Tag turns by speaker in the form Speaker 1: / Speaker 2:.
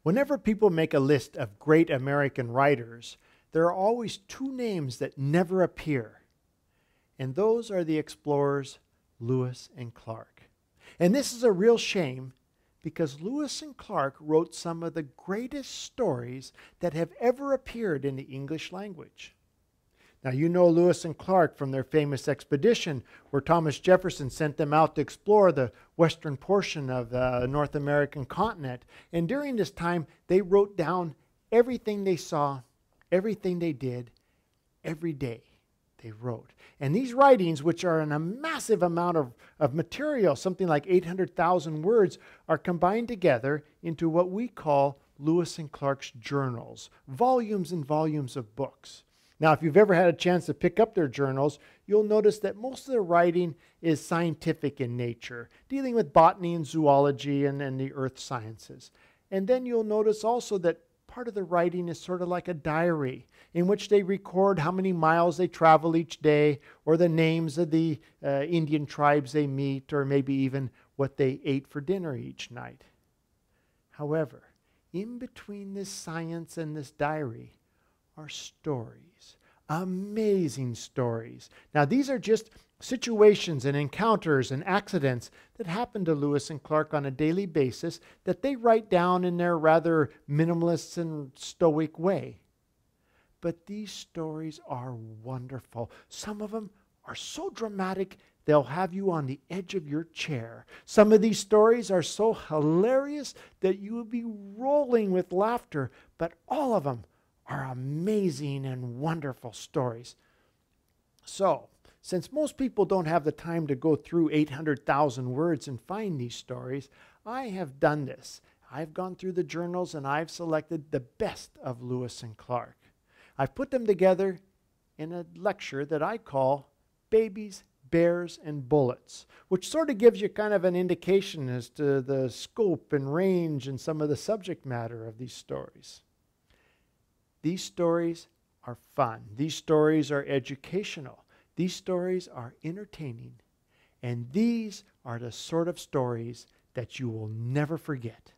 Speaker 1: Whenever people make a list of great American writers, there are always two names that never appear. And those are the explorers Lewis and Clark. And this is a real shame because Lewis and Clark wrote some of the greatest stories that have ever appeared in the English language. Now, you know Lewis and Clark from their famous expedition where Thomas Jefferson sent them out to explore the western portion of the North American continent. And during this time, they wrote down everything they saw, everything they did, every day they wrote. And these writings, which are in a massive amount of material, something like 800,000 words, are combined together into what we call Lewis and Clark's journals, volumes and volumes of books. Now, if you've ever had a chance to pick up their journals, you'll notice that most of the writing is scientific in nature, dealing with botany and zoology and the earth sciences. And then you'll notice also that part of the writing is sort of like a diary in which they record how many miles they travel each day, or the names of the Indian tribes they meet, or maybe even what they ate for dinner each night. However, in between this science and this diary are stories, amazing stories. Now, these are just situations and encounters and accidents that happen to Lewis and Clark on a daily basis that they write down in their rather minimalist and stoic way. But these stories are wonderful. Some of them are so dramatic they'll have you on the edge of your chair. Some of these stories are so hilarious that you will be rolling with laughter, but all of them are amazing and wonderful stories. So, since most people don't have the time to go through 800,000 words and find these stories, I have done this. I've gone through the journals and I've selected the best of Lewis and Clark. I've put them together in a lecture that I call Babies, Bears, and Bullets, which sort of gives you kind of an indication as to the scope and range and some of the subject matter of these stories. These stories are fun. These stories are educational. These stories are entertaining. And these are the sort of stories that you will never forget.